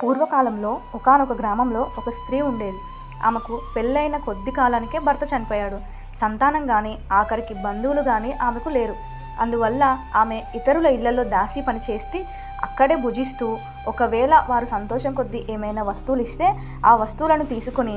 పూర్వకాలంలో ఒకానొక గ్రామంలో ఒక స్త్రీ ఉండేది. ఆమెకు పెళ్ళైన కొద్ది కాలానికే భర్త చనిపోయాడు. సంతానం కానీ ఆఖరికి బంధువులు కానీ ఆమెకు లేరు. అందువల్ల ఆమె ఇతరుల ఇళ్లలో దాసీ పని చేస్తే అక్కడే భుజిస్తూ, ఒకవేళ వారు సంతోషం కొద్దీ ఏమైనా వస్తువులు ఇస్తే ఆ వస్తువులను తీసుకుని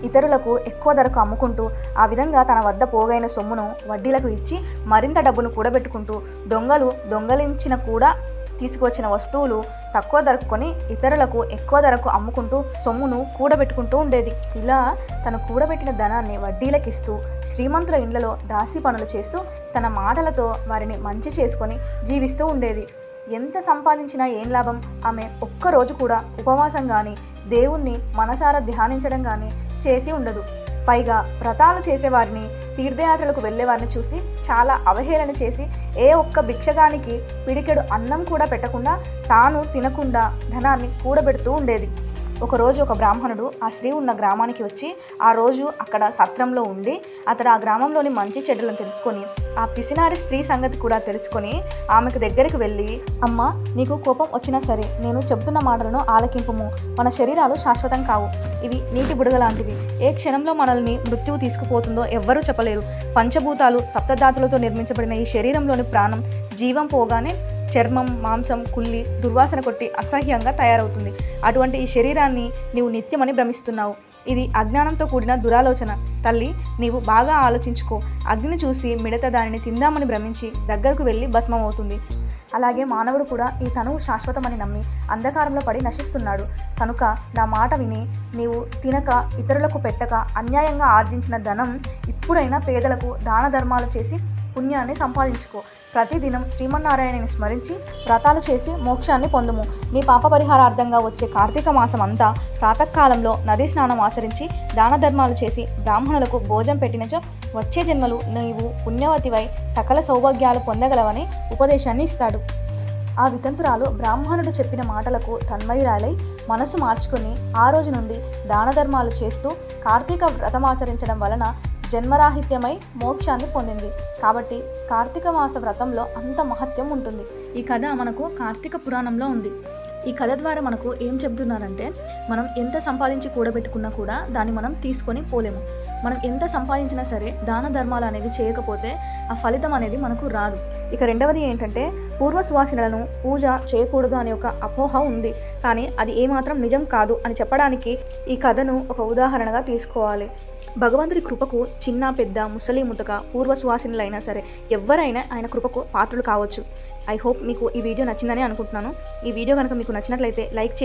ఇతరులకు ఎక్కువ ధరకు అమ్ముకుంటూ, ఆ విధంగా తన వద్ద పోగైన సొమ్మును వడ్డీలకు ఇచ్చి మరింత డబ్బును కూడబెట్టుకుంటూ, దొంగలు దొంగలించిన కూడా తీసుకువచ్చిన వస్తువులు తక్కువ ధరకు కొని ఇతరులకు ఎక్కువ ధరకు అమ్ముకుంటూ సొమ్మును కూడబెట్టుకుంటూ ఉండేది. ఇలా తను కూడబెట్టిన ధనాన్ని వడ్డీలకిస్తూ శ్రీమంతుల ఇండ్లలో దాసి పనులు చేస్తూ తన మాటలతో వారిని మంచి చేసుకొని జీవిస్తూ ఉండేది. ఎంత సంపాదించినా ఏం లాభం? ఆమె ఒక్కరోజు కూడా ఉపవాసం కానీ దేవుణ్ణి మనసారా ధ్యానించడం కానీ చేసి ఉండదు. పైగా వ్రతాలు చేసేవారిని, తీర్థయాత్రలకు వెళ్ళేవారిని చూసి చాలా అవహేళన చేసి ఏ ఒక్క భిక్షగానికి పిడికెడు అన్నం కూడా పెట్టకుండా తాను తినకుండా ధనాన్ని కూడబెడుతూ ఉండేది. ఒకరోజు ఒక బ్రాహ్మణుడు ఆ స్త్రీ ఉన్న గ్రామానికి వచ్చి ఆ రోజు అక్కడ సత్రంలో ఉండి అతడు ఆ గ్రామంలోని మంచి చెడ్డలను తెలుసుకొని, ఆ పిసినారి స్త్రీ సంగతి కూడా తెలుసుకొని ఆమెకు దగ్గరికి వెళ్ళి, అమ్మ, నీకు కోపం వచ్చినా సరే నేను చెబుతున్న మాటలను ఆలకింపుము. మన శరీరాలు శాశ్వతం కావు, ఇవి నీటి బుడగ లాంటివి. ఏ క్షణంలో మనల్ని మృత్యువు తీసుకుపోతుందో ఎవ్వరూ చెప్పలేరు. పంచభూతాలు సప్తధాతులతో నిర్మించబడిన ఈ శరీరంలోని ప్రాణం జీవం పోగానే చర్మం, మాంసం కుళ్ళి దుర్వాసన కొట్టి అసహ్యంగా తయారవుతుంది. అటువంటి ఈ శరీరాన్ని నీవు నిత్యమని భ్రమిస్తున్నావు. ఇది అజ్ఞానంతో కూడిన దురాలోచన. తల్లి, నీవు బాగా ఆలోచించుకో. అగ్నిని చూసి మిడత దానిని తిందామని భ్రమించి దగ్గరకు వెళ్ళి భస్మం అవుతుంది. అలాగే మానవుడు కూడా ఈ తనువు శాశ్వతమని నమ్మి అంధకారంలో పడి నశిస్తున్నాడు. కనుక నా మాట విని నీవు తినక, ఇతరులకు పెట్టక అన్యాయంగా ఆర్జించిన ధనం ఇప్పుడైనా పేదలకు దాన ధర్మాలు చేసి పుణ్యాన్ని సంపాదించుకో. ప్రతిదినం శ్రీమన్నారాయణని స్మరించి వ్రతాలు చేసి మోక్షాన్ని పొందుము. నీ పాప పరిహారార్థంగా వచ్చే కార్తీక మాసం అంతా ప్రాతకాలంలో నదీ స్నానం ఆచరించి దాన ధర్మాలు చేసి బ్రాహ్మణులకు భోజనం పెట్టినచో వచ్చే జన్మలు నీవు పుణ్యవతివై సకల సౌభాగ్యాలు పొందగలవని ఉపదేశాన్ని ఇస్తాడు. ఆ వితంతురాలు బ్రాహ్మణుడు చెప్పిన మాటలకు తన్మయురాలై మనసు మార్చుకుని ఆ రోజు నుండి దాన ధర్మాలు చేస్తూ కార్తీక వ్రతమాచరించడం వలన జన్మరాహిత్యమై మోక్షాన్ని పొందింది. కాబట్టి కార్తీక మాస వ్రతంలో అంత మహత్యం ఉంటుంది. ఈ కథ మనకు కార్తీక పురాణంలో ఉంది. ఈ కథ ద్వారా మనకు ఏం చెబుతున్నారంటే, మనం ఎంత సంపాదించి కూడబెట్టుకున్నా కూడా దాన్ని మనం తీసుకొని పోలేము. మనం ఎంత సంపాదించినా సరే దాన ధర్మాలు అనేవి చేయకపోతే ఆ ఫలితం అనేది మనకు రాదు. ఇక రెండవది ఏంటంటే, పూర్వ సువాసినులను పూజ చేయకూడదు అనే ఒక అపోహ ఉంది. కానీ అది ఏమాత్రం నిజం కాదు అని చెప్పడానికి ఈ కథను ఒక ఉదాహరణగా తీసుకోవాలి. భగవంతుడి కృపకు చిన్న పెద్ద, ముసలి ముతక, పూర్వ సువాసినులైనా సరే ఎవరైనా ఆయన కృపకు పాత్రలు కావచ్చు. ఐ హోప్ మీకు ఈ వీడియో నచ్చిందని అనుకుంటున్నాను. ఈ వీడియో కనుక మీకు నచ్చినట్లయితే లైక్ చేయండి.